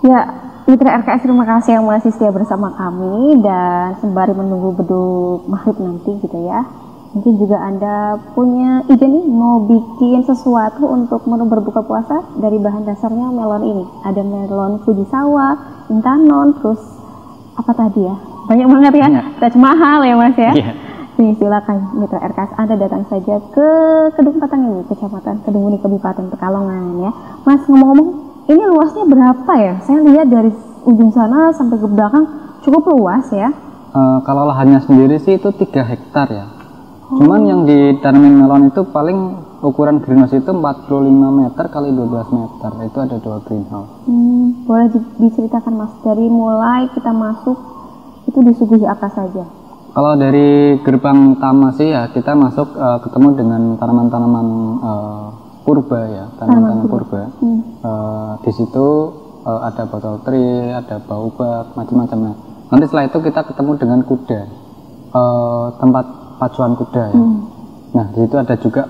Ya, Mitra RKS terima kasih yang masih setia bersama kami dan sembari menunggu beduk maghrib nanti gitu ya. Mungkin juga Anda punya ide nih mau bikin sesuatu untuk menu berbuka puasa dari bahan dasarnya melon ini. Ada melon Fujisawa, Intanon, terus apa tadi ya? Banyak banget ya, Taj Mahal ya Mas ya. Nih silakan Mitra RKS Anda datang saja ke Kedung Patang ini, Kecamatan Kedung Muni, Kabupaten Pekalongan ya. Mas, ngomong-ngomong, ini luasnya berapa ya? Saya lihat dari ujung sana sampai ke belakang cukup luas ya. Kalau lahannya sendiri sih itu 3 hektar ya. Cuman yang ditanamin melon itu paling ukuran greenhouse itu 45 meter kali 12 meter. Itu ada 2 greenhouse. Boleh diceritakan Mas, dari mulai kita masuk itu disuguhi apa saja? Kalau dari gerbang utama sih ya kita masuk ketemu dengan tanaman-tanaman purba ya, tanaman-tanaman purba. Di situ ada botol tree, ada baobab, macam-macam. Nanti setelah itu kita ketemu dengan kuda, tempat pacuan kuda ya. Nah di situ ada juga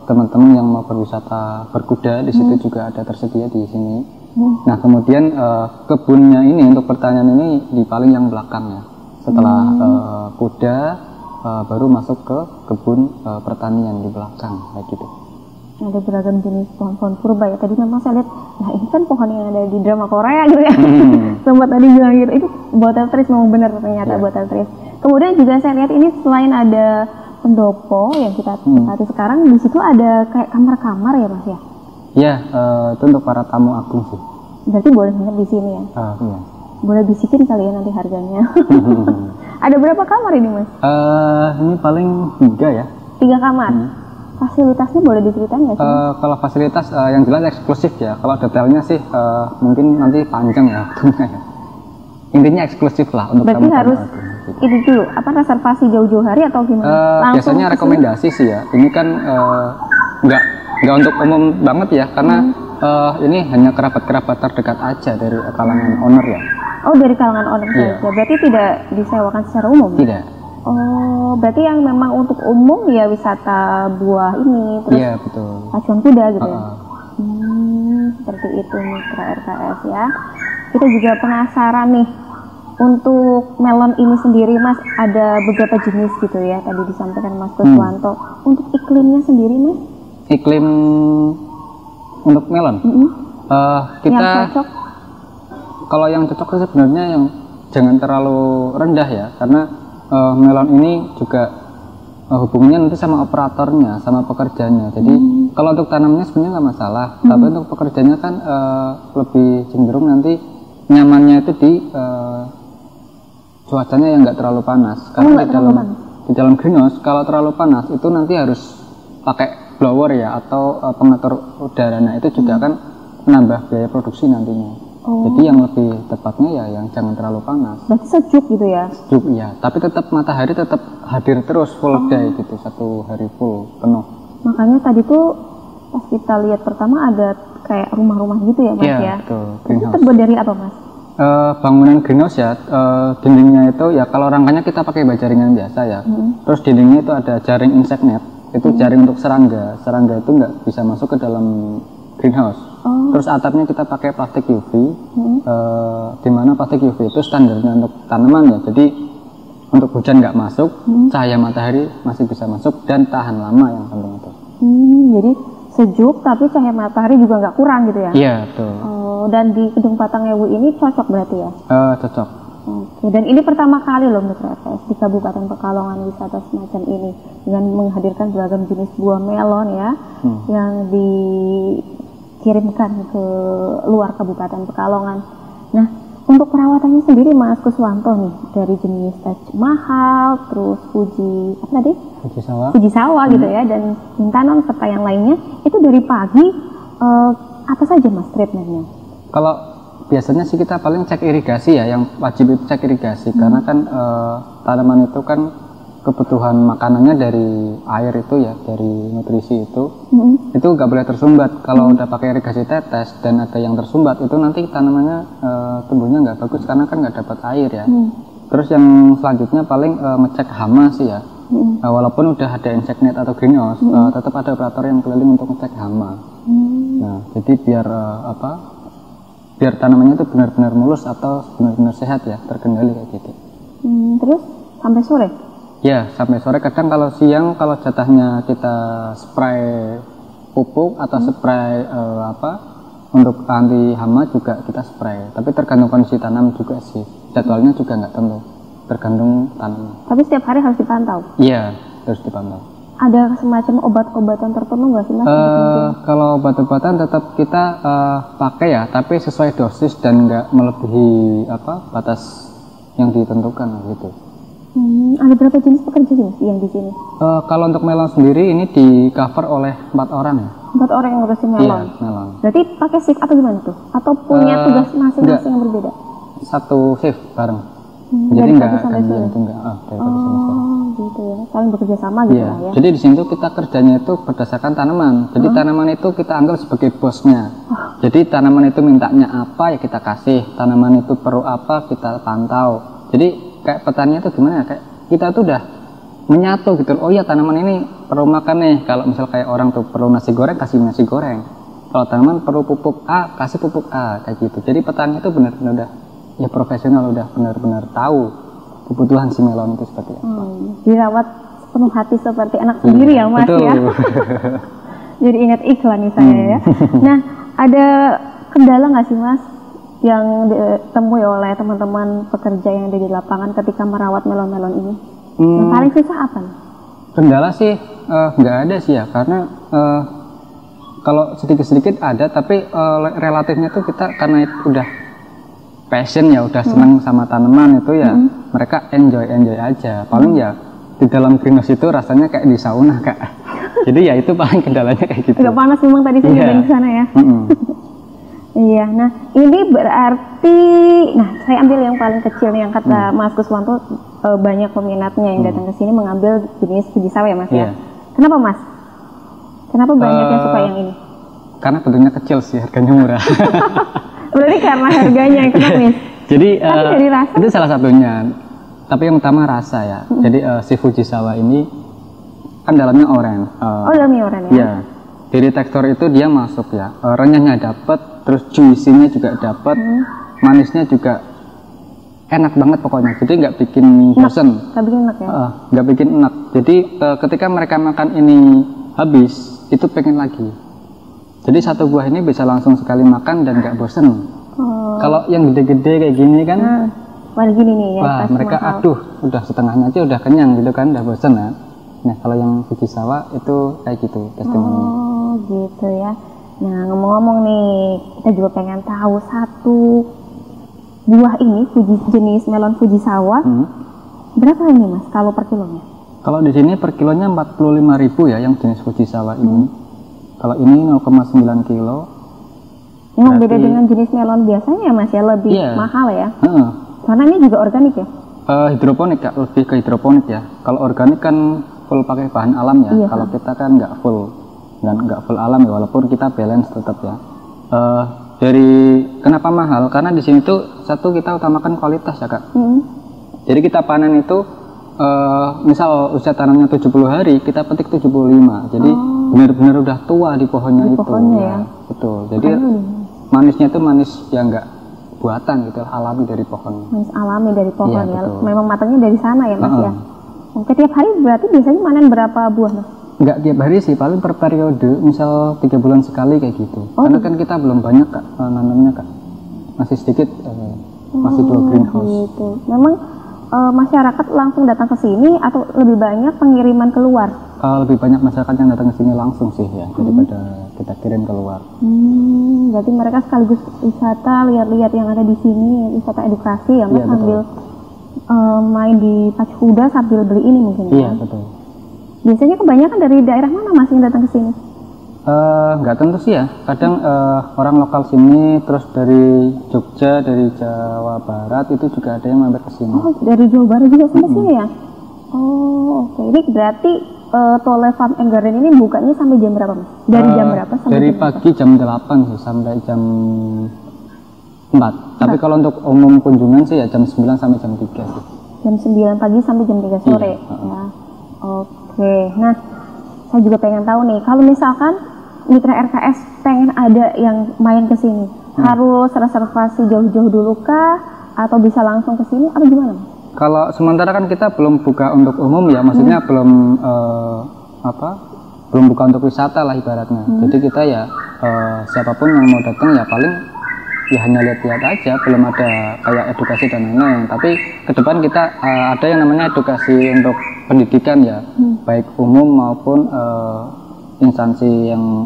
teman-teman yang mau berwisata berkuda, di situ juga ada tersedia di sini. Nah kemudian kebunnya ini untuk pertanian ini di paling yang belakang ya. Setelah kuda baru masuk ke kebun pertanian di belakang kayak gitu. Ada beragam jenis pohon-pohon purba ya. Tadi memang saya lihat, nah ini kan pohon yang ada di drama Korea gitu ya. Sempat tadi bilang gitu, itu botol trees, memang benar ternyata botol trees. Kemudian juga saya lihat ini selain ada pendopo yang kita tempati sekarang, di situ ada kayak kamar-kamar ya Mas ya? Iya, itu untuk para tamu agung sih. Berarti boleh nginep di sini ya? Iya. Boleh bisikin kali ya nanti harganya. Ada berapa kamar ini Mas? Ini paling 3 ya. 3 kamar? Fasilitasnya boleh diceritain nggak sih? Kalau fasilitas yang jelas eksklusif ya. Kalau detailnya sih mungkin nanti panjang ya. Intinya eksklusif lah untuk berarti harus ini dulu, apa reservasi jauh-jauh hari atau gimana? Biasanya rekomendasi sih ya. Ini kan nggak untuk umum banget ya, karena ini hanya kerabat-kerabat terdekat aja dari kalangan owner ya. Oh, dari kalangan owner saja. Berarti tidak disewakan secara umum? Tidak. Oh, berarti yang memang untuk umum ya wisata buah ini, terus betul. pacuan kuda gitu ya? Seperti itu Mitra RKS ya. Kita juga penasaran nih, untuk melon ini sendiri Mas, ada beberapa jenis gitu ya, tadi disampaikan Mas Kuswanto. Untuk iklimnya sendiri Mas? Iklim untuk melon? Kita yang cocok? Kalau yang cocok sebenarnya yang jangan terlalu rendah ya, karena melon ini juga hubungannya nanti sama operatornya, sama pekerjanya. Jadi kalau untuk tanamnya sebenarnya nggak masalah, tapi untuk pekerjanya kan lebih cenderung nanti nyamannya itu di cuacanya yang nggak terlalu panas. Karena di dalam greenhouse kalau terlalu panas itu nanti harus pakai blower ya atau pengatur udara. Nah itu juga akan menambah biaya produksi nantinya. Jadi yang lebih tepatnya ya yang jangan terlalu panas. Berarti sejuk gitu ya? Sejuk iya, tapi tetap matahari tetap hadir terus full day gitu, 1 hari full penuh. Makanya tadi tuh pas kita lihat pertama ada kayak rumah-rumah gitu ya Mas ya? Iya betul. Itu terbuat dari apa Mas? Bangunan greenhouse ya, dindingnya itu ya kalau rangkanya kita pakai baja ringan biasa ya. Terus dindingnya itu ada jaring insect net, itu jaring untuk serangga. Serangga itu nggak bisa masuk ke dalam greenhouse. Terus atapnya kita pakai plastik UV, dimana plastik UV itu standarnya untuk tanaman ya. Jadi untuk hujan nggak masuk, cahaya matahari masih bisa masuk dan tahan lama yang penting itu. Jadi sejuk tapi cahaya matahari juga nggak kurang gitu ya? Iya betul. Dan di Kedung Patang Ewu ini cocok berarti ya? Cocok. Oke, dan ini pertama kali loh Mitra RKS di Kabupaten Pekalongan wisata semacam ini dengan menghadirkan beragam jenis buah melon ya, yang dikirimkan ke luar Kabupaten Pekalongan. Nah, untuk perawatannya sendiri Mas Kuswanto nih, dari jenis Taj Mahal, terus Fujisawa gitu ya, dan Intanon serta yang lainnya, itu dari pagi apa saja Mas treatmentnya? Kalau biasanya sih kita paling cek irigasi ya, yang wajib itu cek irigasi karena kan tanaman itu kan kebutuhan makanannya dari air itu ya, dari nutrisi itu nggak boleh tersumbat. Kalau udah pakai irigasi tetes dan ada yang tersumbat itu nanti tanamannya tumbuhnya nggak bagus karena kan nggak dapat air ya. Terus yang selanjutnya paling ngecek hama sih ya. Walaupun udah ada insect net atau greenhouse, tetap ada operator yang keliling untuk ngecek hama. Nah jadi biar biar tanamannya itu benar-benar mulus atau benar-benar sehat ya, terkendali kayak gitu. Terus sampai sore? Ya, sampai sore. Kadang kalau siang, kalau jatahnya kita spray pupuk atau spray untuk anti hama juga kita spray. Tapi tergantung kondisi tanam juga sih. Jadwalnya juga nggak tentu, tergantung tanaman. Tapi setiap hari harus dipantau? Iya, harus dipantau. Ada semacam obat-obatan tertentu nggak sih Mas? Kalau obat-obatan tetap kita pakai ya, tapi sesuai dosis dan nggak melebihi batas yang ditentukan gitu. Ada berapa jenis pekerja sih Mas yang di sini? Kalau untuk melon sendiri ini di cover oleh 4 orang ya. 4 orang yang ngurusin melon? Iya, melon. Berarti pakai shift atau gimana tuh? Atau punya tugas masing-masing yang berbeda? Satu shift bareng. Jadi dari enggak pagi sampai sore? dari pagi sampai sore. Gitu ya, saling bekerja sama gitu Iya. lah ya. Jadi di sini tuh kita kerjanya itu berdasarkan tanaman. Jadi tanaman itu kita anggap sebagai bosnya. Jadi tanaman itu mintanya apa ya kita kasih. Tanaman itu perlu apa kita pantau. Jadi kayak petani itu gimana ya? Kayak kita tuh udah menyatu gitu. Oh ya tanaman ini perlu makan nih. Kalau misal kayak orang tuh perlu nasi goreng, kasih nasi goreng. Kalau tanaman perlu pupuk A, kasih pupuk A kayak gitu. Jadi petani itu benar-benar udah ya profesional, udah benar-benar tahu kebutuhan si melon itu seperti apa. Dirawat penuh hati seperti anak sendiri ya Mas. Betul. Ya. Jadi ingat iklan nih saya ya. Nah, ada kendala nggak sih Mas yang ditemui oleh teman-teman pekerja yang ada di lapangan ketika merawat melon-melon ini? Yang paling susah apa nih? Kendala sih nggak ada sih ya, karena kalau sedikit-sedikit ada, tapi relatifnya tuh kita karena udah passion ya, udah senang sama tanaman itu ya, mereka enjoy aja. Paling ya di dalam greenhouse itu rasanya kayak di sauna Kak. Jadi ya itu paling kendalanya kayak gitu. Agak panas memang tadi saya di sana ya. Iya, nah ini berarti, nah saya ambil yang paling kecil nih, yang kata Mas Kuswanto banyak peminatnya yang datang ke sini mengambil jenis fujisawa ya Mas ya. Kenapa Mas? Kenapa banyak yang suka yang ini? Karena bentuknya kecil sih, harganya murah. Berarti karena harganya yang kenapa nih? Jadi dari rasa? itu salah satunya. Tapi yang utama rasa ya. Jadi si fujisawa ini kan dalamnya oranye. Dalamnya oranye ya? Iya. Dari tekstur itu dia masuk ya. Renyahnya dapat, terus juicy-nya juga dapat, manisnya juga enak banget pokoknya. Jadi nggak bikin bosen. Nggak bikin enak ya? Nggak bikin enak. Jadi ketika mereka makan ini habis, itu pengen lagi. Jadi satu buah ini bisa langsung sekali makan dan nggak bosen. Kalau yang gede-gede kayak gini kan, wah gini nih ya. Wah mereka aduh, udah setengahnya aja udah kenyang gitu kan, udah bosen ya. Nah kalau yang fujisawa itu kayak gitu testimoninya. Oh gitu ya. Nah ngomong-ngomong nih, kita juga pengen tahu satu buah ini jenis melon fujisawa berapa ini Mas kalau per kilonya? Kalau di sini per kilonya 45.000 ya yang jenis fujisawa ini. Kalau ini 0,9 kilo. Memang beda dengan jenis melon biasanya ya Mas ya, lebih mahal ya? Karena ini juga organik ya? Hidroponik Kak, lebih ke hidroponik ya. Kalau organik kan full pakai bahan alam ya. Iya, kalau kita kan nggak full alam ya, walaupun kita balance tetap ya. Dari kenapa mahal? Karena di sini tuh satu kita utamakan kualitas ya Kak. Jadi kita panen itu misal usia tanamnya 70 hari, kita petik 75. Jadi benar-benar udah tua di pohonnya itu. Ya. Betul. Jadi manisnya itu manis yang nggak buatan gitu, alami dari pohon. Manis alami dari pohon ya. Betul. Memang matangnya dari sana ya Mas ya. Oke, tiap hari berarti biasanya panen berapa buah Mas? Nggak tiap hari sih, paling per periode, misal 3 bulan sekali kayak gitu. Karena kan kita belum banyak Kak nanamnya Kak, masih sedikit, masih 2 greenhouse. Gitu. Memang masyarakat langsung datang ke sini atau lebih banyak pengiriman keluar? Lebih banyak masyarakat yang datang ke sini langsung sih ya, daripada kita kirim keluar. Berarti mereka sekaligus wisata, lihat-lihat yang ada di sini, wisata edukasi ya Mas, sambil main di pacu kuda sambil beli ini mungkin ya? Iya betul. Biasanya kebanyakan dari daerah mana Mas yang datang ke sini? Nggak tentu sih ya, kadang orang lokal sini, terus dari Jogja, dari Jawa Barat itu juga ada yang mampir ke sini. Oh, dari Jawa Barat juga sampai sini ya? Oh, oke. Ini berarti Tole Farm and Garden ini bukanya sampai jam berapa Mas? Dari jam berapa sampai dari jam pagi jam 8 sih sampai jam 4. Tapi kalau untuk umum kunjungan sih ya jam 9 sampai jam 3 sih. Jam 9 pagi sampai jam 3 sore. Ya. Oke. Nah, saya juga pengen tahu nih, kalau misalkan mitra RKS pengen ada yang main ke sini, Harus reservasi jauh-jauh dulu kah? Atau bisa langsung ke sini? Atau gimana? Kalau sementara kan kita belum buka untuk umum ya, maksudnya belum belum buka untuk wisata lah ibaratnya. Jadi kita ya siapapun yang mau datang ya paling ya hanya lihat-lihat aja, belum ada kayak edukasi dan lain-lain. Tapi ke depan kita ada yang namanya edukasi untuk pendidikan ya, baik umum maupun instansi yang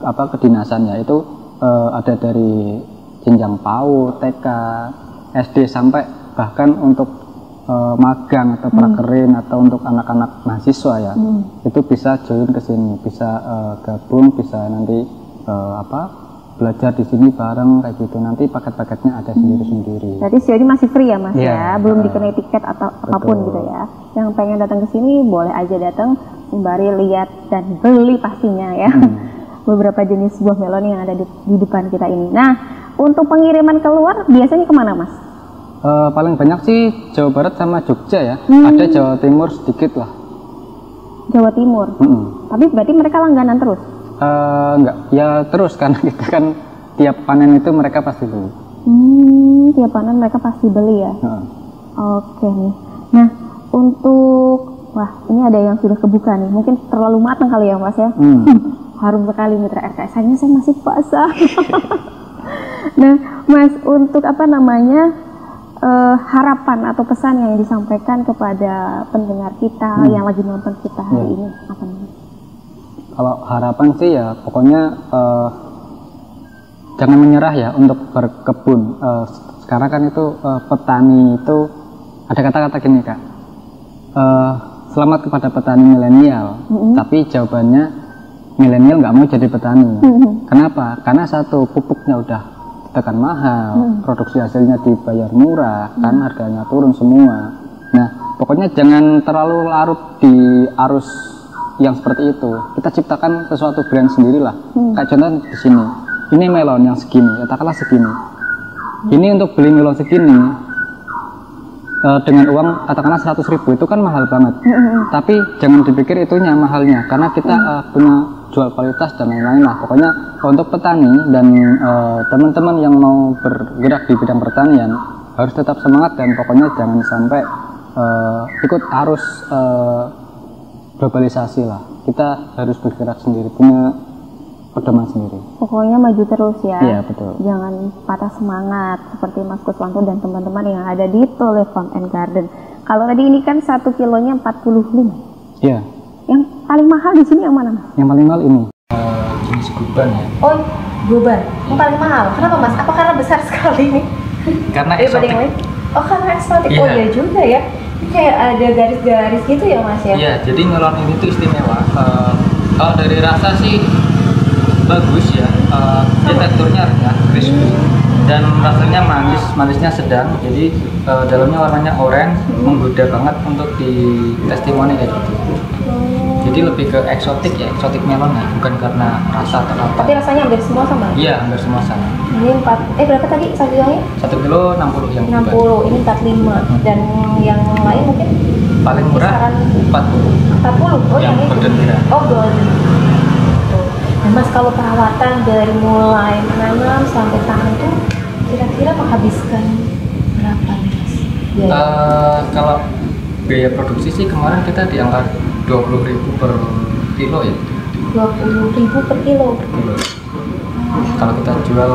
kedinasan ya, itu ada dari jenjang PAUD, TK, SD sampai bahkan untuk magang atau prakerin atau untuk anak-anak mahasiswa ya, itu bisa join ke sini, bisa gabung, bisa nanti belajar di sini bareng kayak gitu. Nanti paket-paketnya ada sendiri-sendiri. Berarti sejauh ini masih free ya Mas ya, belum dikenai tiket atau apapun gitu ya. Yang pengen datang ke sini boleh aja datang, sembari lihat dan beli pastinya ya. Beberapa jenis buah melon yang ada di depan kita ini. Nah, untuk pengiriman keluar biasanya kemana Mas? Paling banyak sih Jawa Barat sama Jogja ya. Ada Jawa Timur sedikit lah. Jawa Timur. Tapi berarti mereka langganan terus? Enggak, ya terus karena kita kan tiap panen itu mereka pasti beli. Tiap panen mereka pasti beli ya. Oke nih. Nah, untuk ini ada yang sudah kebuka nih. Mungkin terlalu matang kali ya Mas ya. Harum sekali Mitra RKS. Sayangnya saya masih basah. Nah, Mas, untuk harapan atau pesan yang disampaikan kepada pendengar kita yang lagi nonton kita hari ini apa nih? Kalau harapan sih ya pokoknya jangan menyerah ya untuk berkebun. Sekarang kan itu petani itu ada kata-kata gini Kak, selamat kepada petani milenial. Tapi jawabannya milenial nggak mau jadi petani. Kenapa? Karena satu, pupuknya udah tekan mahal, produksi hasilnya dibayar murah, kan harganya turun semua. Nah, pokoknya jangan terlalu larut di arus yang seperti itu. Kita ciptakan sesuatu brand sendirilah. Kayak contoh di sini, ini melon yang segini, katakanlah segini. Ini untuk beli melon segini dengan uang katakanlah 100.000 itu kan mahal banget. Tapi jangan dipikir itunya mahalnya, karena kita punya jual kualitas dan lain-lain lah. Pokoknya untuk petani dan teman-teman yang mau bergerak di bidang pertanian harus tetap semangat dan pokoknya jangan sampai ikut arus globalisasi lah. Kita harus bergerak sendiri, punya pedoman sendiri. Pokoknya maju terus ya. Iya, betul. Jangan patah semangat seperti Mas Kuswanto dan teman-teman yang ada di Tole Farm and Garden. Kalau tadi ini kan 1 kilonya 45. Iya. Yang paling mahal di sini yang mana Mas? Yang paling mahal ini jenis guban ya. Oh, guban. Yang paling mahal. Kenapa Mas? Apa karena besar sekali nih? Karena eksotik. Oh, karena eksotik. Oh iya juga ya. Ini kayak ada garis-garis gitu ya Mas ya? Iya, jadi melon ini tuh istimewa. Kalau dari rasa sih bagus ya. Dia teksturnya renyah, crispy, dan rasanya manisnya sedang. Jadi dalamnya warnanya oranye, menggoda banget untuk di testimoni kayak gitu. Jadi lebih ke eksotik ya, eksotik melon ya, bukan karena rasa atau apa. Tapi rasanya hampir semua sama? Iya, hampir semua sama. Ini berapa tadi 1 kilonya? 1 kilo 60 yang 60, ini 45. Dan yang lain mungkin? Paling murah 40. 40? Oh yang ini? golden ya. Oh golden. Nah Mas, kalau perawatan dari mulai menanam sampai tanam itu kira-kira menghabiskan berapa nih Mas? Kalau biaya produksi sih kemarin kita di angka 20.000 per kilo ya. 20.000 per kilo? Per kilo. Kalau kita jual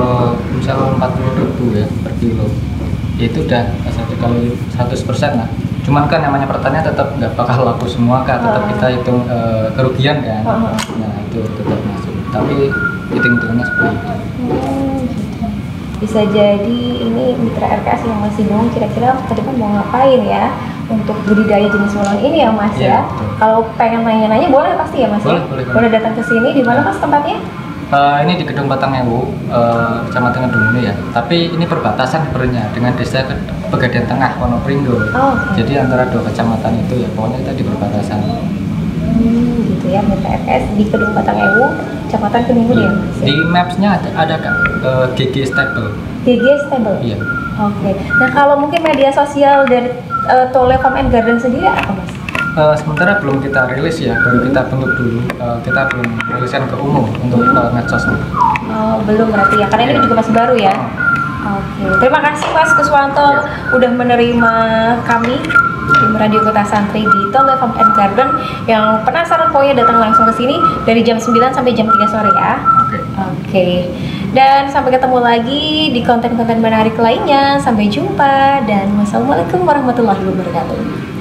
misalnya 40.000 ya per kilo, ya itu udah kalau 100% lah. Cuman kan namanya pertanian tetap nggak bakal laku semua Kak, tetap kita hitung kerugian kan. Nah itu tetap masuk, tapi hitung-hitungannya seperti itu. Bisa jadi ini Mitra RKS yang masih bingung kira-kira ke depan mau ngapain ya untuk budidaya jenis melon ini ya Mas ya. Kalau pengen nanya-nanya boleh pasti ya Mas boleh, ya? boleh datang ke sini. Di mana Mas tempatnya? Ini di Gedung Batangewu, Kecamatan Kedungunu ya. Tapi ini perbatasan sebenarnya dengan Desa Pegadaian Tengah, Wonopringgo. Jadi antara dua kecamatan itu ya, pokoknya kita di perbatasan. Gitu ya, Mitra RKS di Gedung Batangewu, Kecamatan Kedungunu ya Mas? Di Maps-nya ada Kak, GG Stable. GG Stable? Iya. Oke. Nah kalau mungkin media sosial dari Tole Farm and Garden sendiri apa Mas? Sementara belum kita rilis ya, baru kita bentuk dulu. Kita belum riliskan ke umum untuk medsos. Oh, belum berarti ya, karena ini juga masih baru ya. Oke, terima kasih Mas Kuswanto udah menerima kami tim Radio Kota Santri di Tol Farm and Garden. Yang penasaran pokoknya datang langsung ke sini dari jam 9 sampai jam 3 sore ya. Oke. Dan sampai ketemu lagi di konten-konten menarik lainnya. Sampai jumpa dan wassalamualaikum warahmatullahi wabarakatuh.